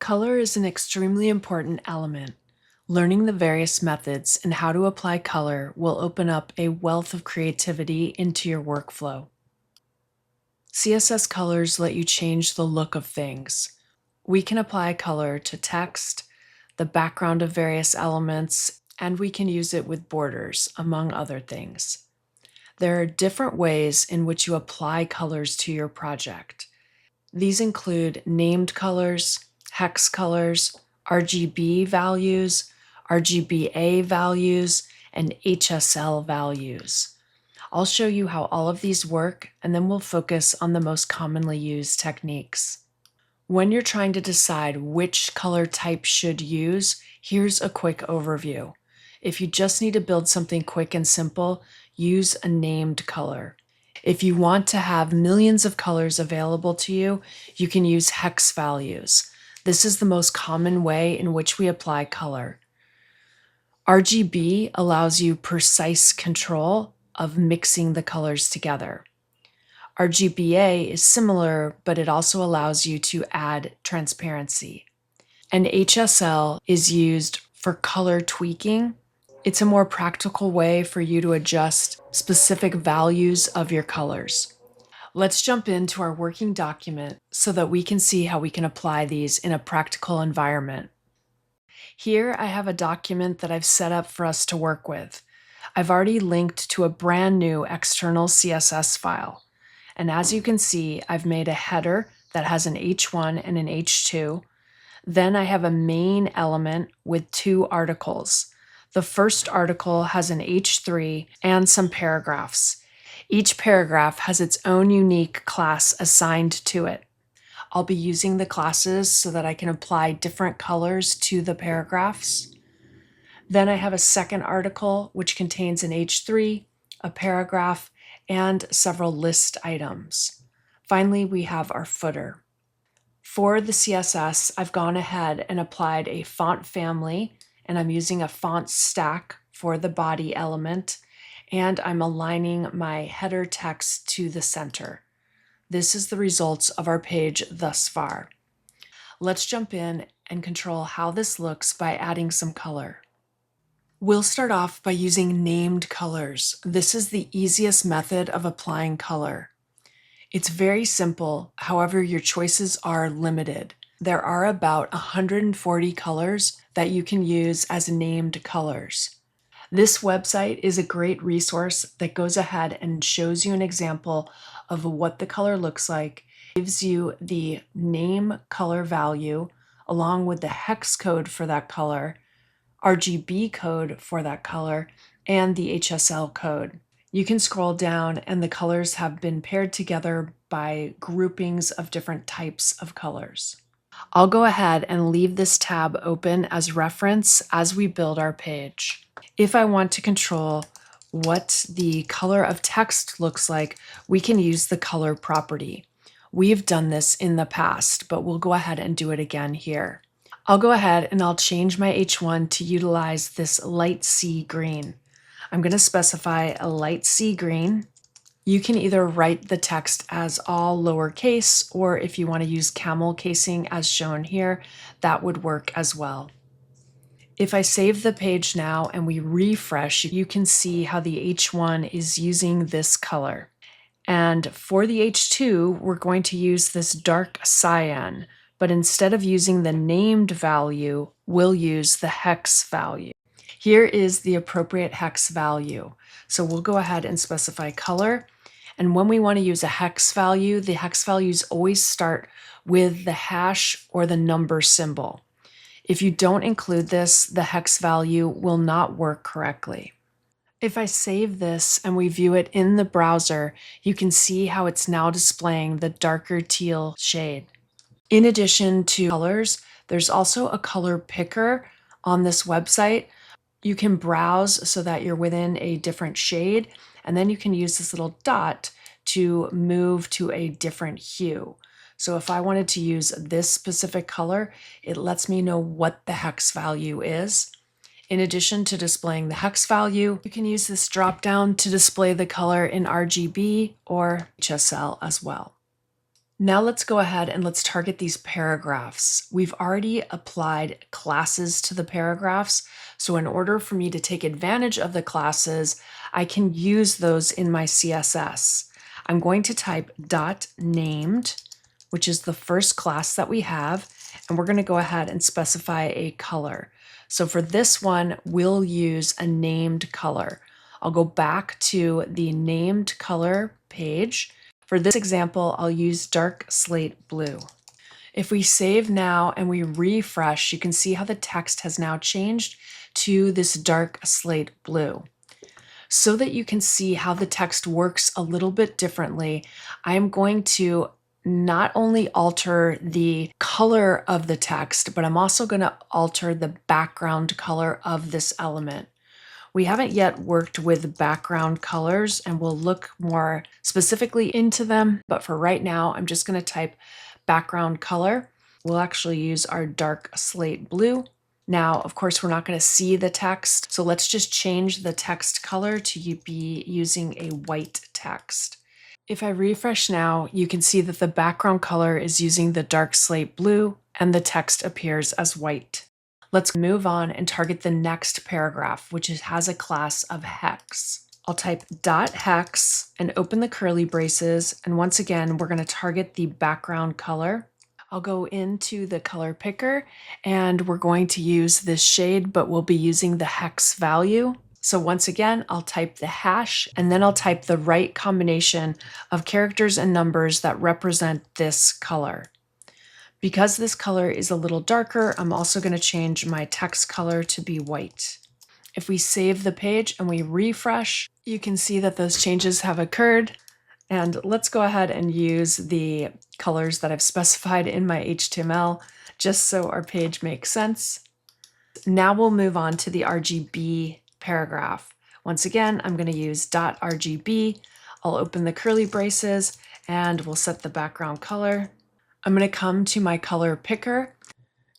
Color is an extremely important element. Learning the various methods and how to apply color will open up a wealth of creativity into your workflow. CSS colors let you change the look of things. We can apply color to text, the background of various elements, and we can use it with borders, among other things. There are different ways in which you apply colors to your project. These include named colors, hex colors, RGB values, RGBA values, and HSL values. I'll show you how all of these work, and then we'll focus on the most commonly used techniques. When you're trying to decide which color type should use, here's a quick overview. If you just need to build something quick and simple, use a named color. If you want to have millions of colors available to you, you can use hex values. This is the most common way in which we apply color. RGB allows you precise control of mixing the colors together. RGBA is similar, but it also allows you to add transparency. And HSL is used for color tweaking. It's a more practical way for you to adjust specific values of your colors. Let's jump into our working document so that we can see how we can apply these in a practical environment. Here I have a document that I've set up for us to work with. I've already linked to a brand new external CSS file. And as you can see, I've made a header that has an H1 and an H2. Then I have a main element with two articles. The first article has an H3 and some paragraphs. Each paragraph has its own unique class assigned to it. I'll be using the classes so that I can apply different colors to the paragraphs. Then I have a second article which contains an H3, a paragraph, and several list items. Finally, we have our footer. For the CSS, I've gone ahead and applied a font family, and I'm using a font stack for the body element, and I'm aligning my header text to the center. This is the results of our page thus far. Let's jump in and control how this looks by adding some color. We'll start off by using named colors. This is the easiest method of applying color. It's very simple, however, your choices are limited. There are about 140 colors that you can use as named colors. This website is a great resource that goes ahead and shows you an example of what the color looks like, gives you the name color value along with the hex code for that color, RGB code for that color, and the HSL code. You can scroll down and the colors have been paired together by groupings of different types of colors. I'll go ahead and leave this tab open as reference as we build our page. If I want to control what the color of text looks like, we can use the color property. We've done this in the past, but we'll go ahead and do it again here. I'll go ahead and I'll change my H1 to utilize this light sea green. I'm going to specify a light sea green. You can either write the text as all lowercase, or if you want to use camel casing as shown here, that would work as well. If I save the page now and we refresh, you can see how the H1 is using this color. And for the H2, we're going to use this dark cyan, but instead of using the named value, we'll use the hex value. Here is the appropriate hex value. So we'll go ahead and specify color. And when we want to use a hex value, the hex values always start with the hash or the number symbol. If you don't include this, the hex value will not work correctly. If I save this and we view it in the browser, you can see how it's now displaying the darker teal shade. In addition to colors, there's also a color picker on this website. You can browse so that you're within a different shade, and then you can use this little dot to move to a different hue. So if I wanted to use this specific color, it lets me know what the hex value is. In addition to displaying the hex value, you can use this drop down to display the color in RGB or HSL as well. Now let's go ahead and let's target these paragraphs. We've already applied classes to the paragraphs, so in order for me to take advantage of the classes, I can use those in my CSS. I'm going to type .named, which is the first class that we have, and we're going to go ahead and specify a color. So for this one, we'll use a named color. I'll go back to the named color page. For this example, I'll use dark slate blue. If we save now and we refresh, you can see how the text has now changed to this dark slate blue. So that you can see how the text works a little bit differently, I am going to not only alter the color of the text, but I'm also going to alter the background color of this element. We haven't yet worked with background colors, and we'll look more specifically into them, but for right now, I'm just going to type background color. We'll actually use our dark slate blue. Now, of course, we're not going to see the text, so let's just change the text color to be using a white text. If I refresh now, you can see that the background color is using the dark slate blue, and the text appears as white. Let's move on and target the next paragraph, which has a class of HEX. I'll type .hex and open the curly braces, and once again, we're going to target the background color. I'll go into the color picker, and we're going to use this shade, but we'll be using the HEX value. So once again, I'll type the hash, and then I'll type the right combination of characters and numbers that represent this color. Because this color is a little darker, I'm also going to change my text color to be white. If we save the page and we refresh, you can see that those changes have occurred. And let's go ahead and use the colors that I've specified in my HTML, just so our page makes sense. Now we'll move on to the RGB paragraph. Once again, I'm going to use .RGB. I'll open the curly braces and we'll set the background color. I'm going to come to my color picker,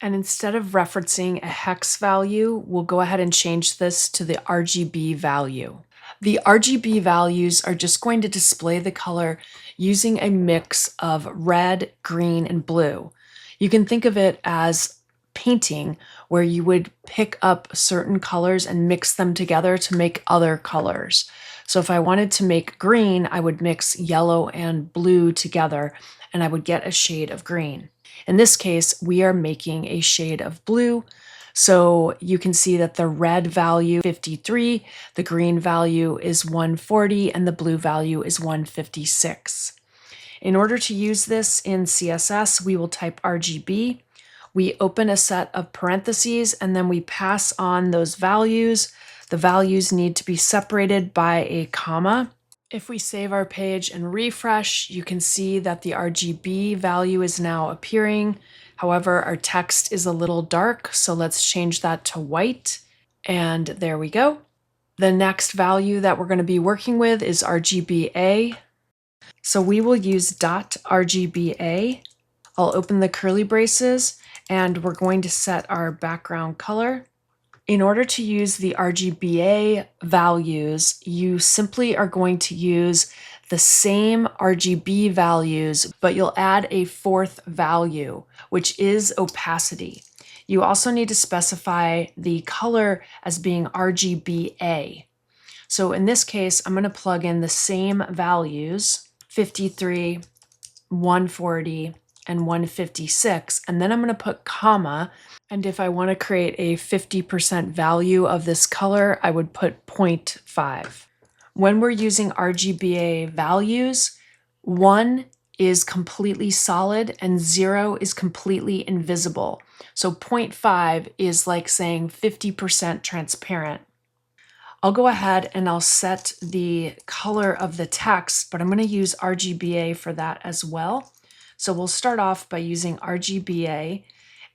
and instead of referencing a hex value, we'll go ahead and change this to the RGB value. The RGB values are just going to display the color using a mix of red, green, and blue. You can think of it as painting, where you would pick up certain colors and mix them together to make other colors. So if I wanted to make green, I would mix yellow and blue together, and I would get a shade of green. In this case, we are making a shade of blue. So you can see that the red value 53, the green value is 140, and the blue value is 156. In order to use this in CSS, we will type RGB. We open a set of parentheses, and then we pass on those values. The values need to be separated by a comma. If we save our page and refresh, you can see that the RGB value is now appearing. However, our text is a little dark, so let's change that to white. And there we go. The next value that we're going to be working with is RGBA. So we will use .RGBA. I'll open the curly braces, and we're going to set our background color. In order to use the RGBA values, you simply are going to use the same RGB values, but you'll add a fourth value, which is opacity. You also need to specify the color as being RGBA. So in this case, I'm going to plug in the same values, 53, 140, and 156, and then I'm going to put comma. And if I want to create a 50% value of this color, I would put 0.5. When we're using RGBA values, 1 is completely solid and 0 is completely invisible. So 0.5 is like saying 50% transparent. I'll go ahead and I'll set the color of the text, but I'm going to use RGBA for that as well. So we'll start off by using RGBA,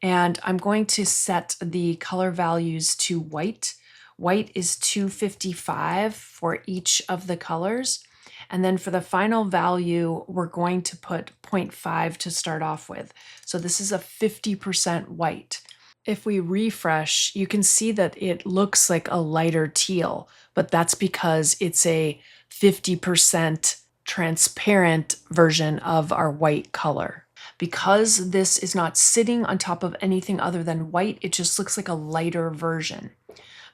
and I'm going to set the color values to white. White is 255 for each of the colors. And then for the final value, we're going to put 0.5 to start off with. So this is a 50% white. If we refresh, you can see that it looks like a lighter teal, but that's because it's a 50% transparent version of our white color. Because this is not sitting on top of anything other than white, it just looks like a lighter version.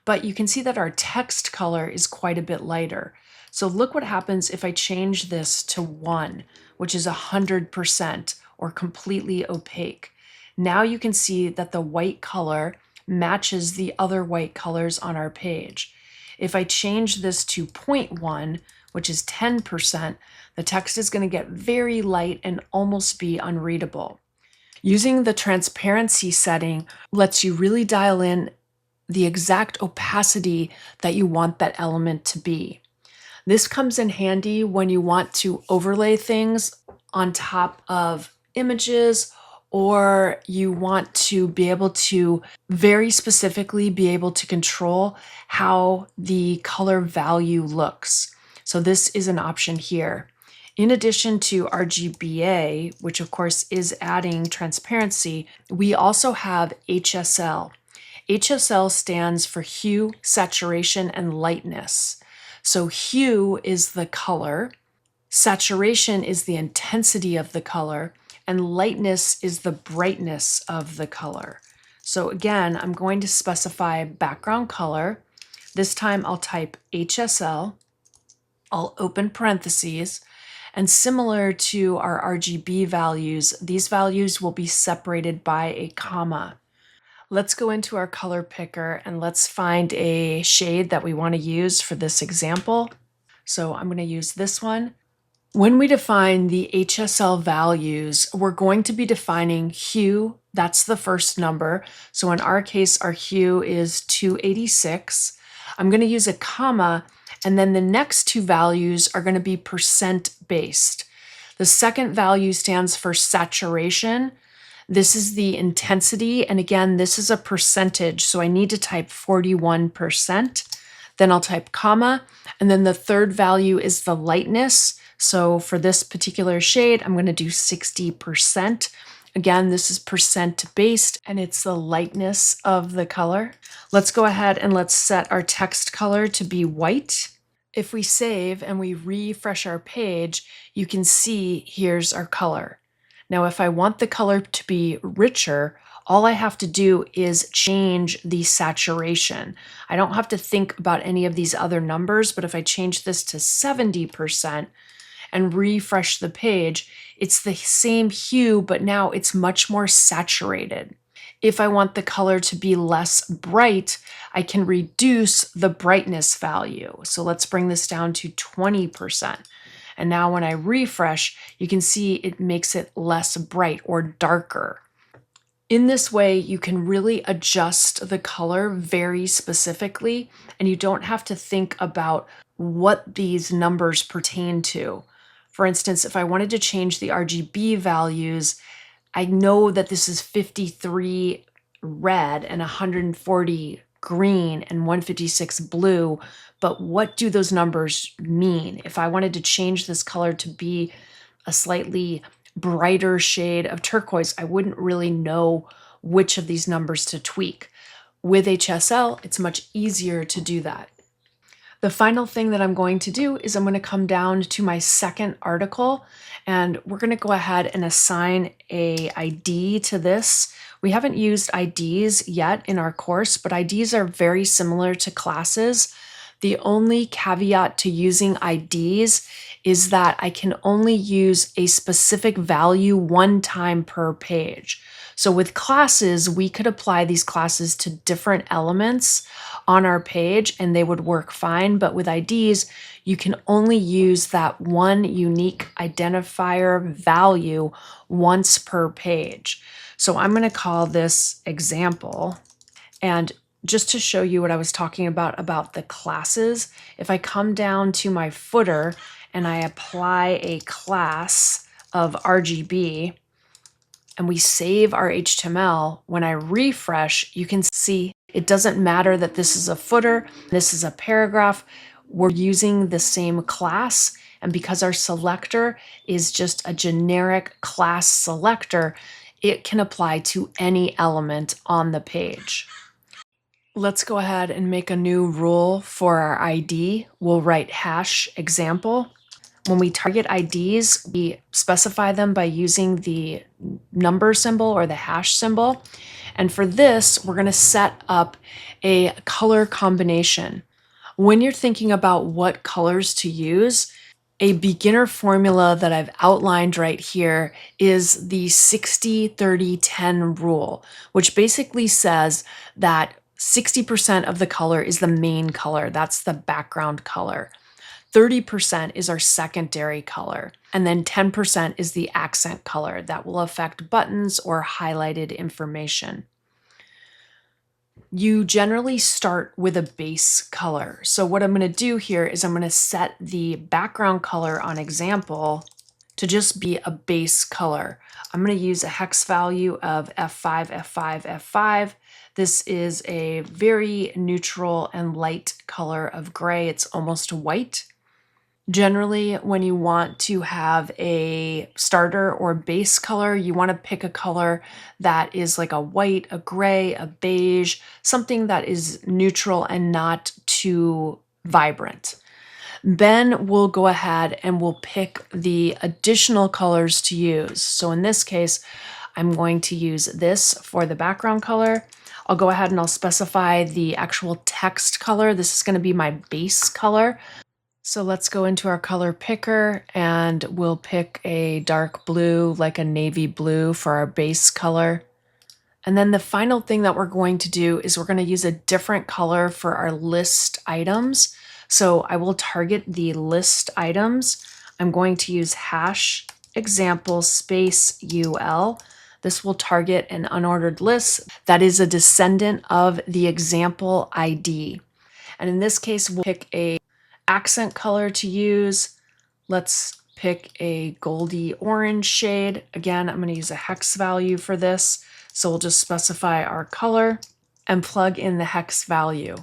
But you can see that our text color is quite a bit lighter. So look what happens if I change this to 1, which is 100% or completely opaque. Now you can see that the white color matches the other white colors on our page. If I change this to 0.1, which is 10%, the text is going to get very light and almost be unreadable. Using the transparency setting lets you really dial in the exact opacity that you want that element to be. This comes in handy when you want to overlay things on top of images, or you want to be able to very specifically be able to control how the color value looks. So this is an option here. In addition to RGBA, which of course is adding transparency, we also have HSL. HSL stands for hue, saturation, and lightness. So hue is the color, saturation is the intensity of the color, and lightness is the brightness of the color. So again, I'm going to specify background color. This time I'll type HSL, I'll open parentheses, and similar to our RGB values, these values will be separated by a comma. Let's go into our color picker and let's find a shade that we want to use for this example. So I'm going to use this one. When we define the HSL values, we're going to be defining hue. That's the first number. So in our case, our hue is 286. I'm going to use a comma, and then the next two values are going to be percent based. The second value stands for saturation. This is the intensity, and again, this is a percentage, so I need to type 41%. Then I'll type comma, and then the third value is the lightness. So for this particular shade, I'm going to do 60%. Again, this is percent based, and it's the lightness of the color. Let's go ahead and let's set our text color to be white. If we save and we refresh our page, you can see here's our color. Now, if I want the color to be richer, all I have to do is change the saturation. I don't have to think about any of these other numbers, but if I change this to 70% and refresh the page, it's the same hue, but now it's much more saturated. If I want the color to be less bright, I can reduce the brightness value. So let's bring this down to 20%. And now when I refresh, you can see it makes it less bright or darker. In this way, you can really adjust the color very specifically, and you don't have to think about what these numbers pertain to. For instance, if I wanted to change the RGB values, I know that this is 53 red and 140 green and 156 blue, but what do those numbers mean? If I wanted to change this color to be a slightly brighter shade of turquoise, I wouldn't really know which of these numbers to tweak. With HSL, it's much easier to do that. The final thing that I'm going to do is I'm going to come down to my second article, and we're going to go ahead and assign a ID to this. We haven't used IDs yet in our course, but IDs are very similar to classes. The only caveat to using IDs is that I can only use a specific value one time per page. So with classes, we could apply these classes to different elements on our page and they would work fine. But with IDs, you can only use that one unique identifier value once per page. So I'm going to call this example. And just to show you what I was talking about the classes, if I come down to my footer and I apply a class of RGB, and we save our HTML, when I refresh, you can see it doesn't matter that this is a footer, this is a paragraph, we're using the same class, and because our selector is just a generic class selector, it can apply to any element on the page. Let's go ahead and make a new rule for our ID. We'll write hash example. When we target IDs, we specify them by using the number symbol or the hash symbol. And for this, we're going to set up a color combination. When you're thinking about what colors to use, a beginner formula that I've outlined right here is the 60-30-10 rule, which basically says that 60% of the color is the main color. That's the background color. 30% is our secondary color, and then 10% is the accent color that will affect buttons or highlighted information. You generally start with a base color. So what I'm going to do here is I'm going to set the background color on example to just be a base color. I'm going to use a hex value of F5, F5, F5. This is a very neutral and light color of gray. It's almost white. Generally, when you want to have a starter or base color, you want to pick a color that is like a white, a gray, a beige, something that is neutral and not too vibrant. Then we'll go ahead and we'll pick the additional colors to use. So in this case, I'm going to use this for the background color. I'll go ahead and I'll specify the actual text color. This is going to be my base color. So let's go into our color picker and we'll pick a dark blue, like a navy blue for our base color. And then the final thing that we're going to do is we're going to use a different color for our list items. So I will target the list items. I'm going to use hash example space UL. This will target an unordered list that is a descendant of the example ID. And in this case, we'll pick a accent color to use. Let's pick a goldy orange shade. Again, I'm going to use a hex value for this. So we'll just specify our color and plug in the hex value.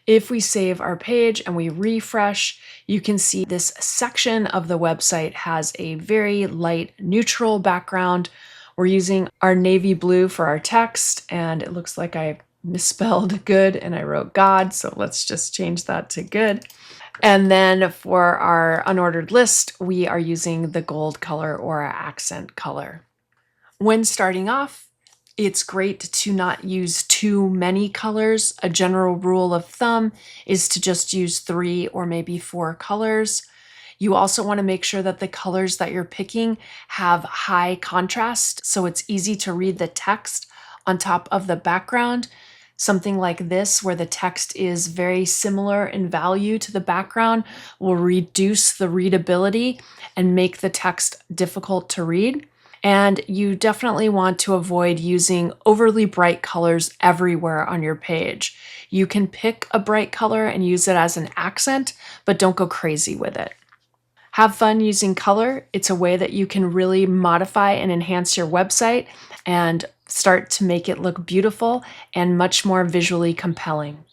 If we save our page and we refresh, you can see this section of the website has a very light neutral background. We're using our navy blue for our text, and it looks like I misspelled good and I wrote God. So let's just change that to good. And then for our unordered list, we are using the gold color or our accent color. When starting off, it's great to not use too many colors. A general rule of thumb is to just use 3 or maybe 4 colors. You also want to make sure that the colors that you're picking have high contrast, so it's easy to read the text on top of the background. Something like this, where the text is very similar in value to the background, will reduce the readability and make the text difficult to read. And you definitely want to avoid using overly bright colors everywhere on your page. You can pick a bright color and use it as an accent, but don't go crazy with it. Have fun using color. It's a way that you can really modify and enhance your website and start to make it look beautiful and much more visually compelling.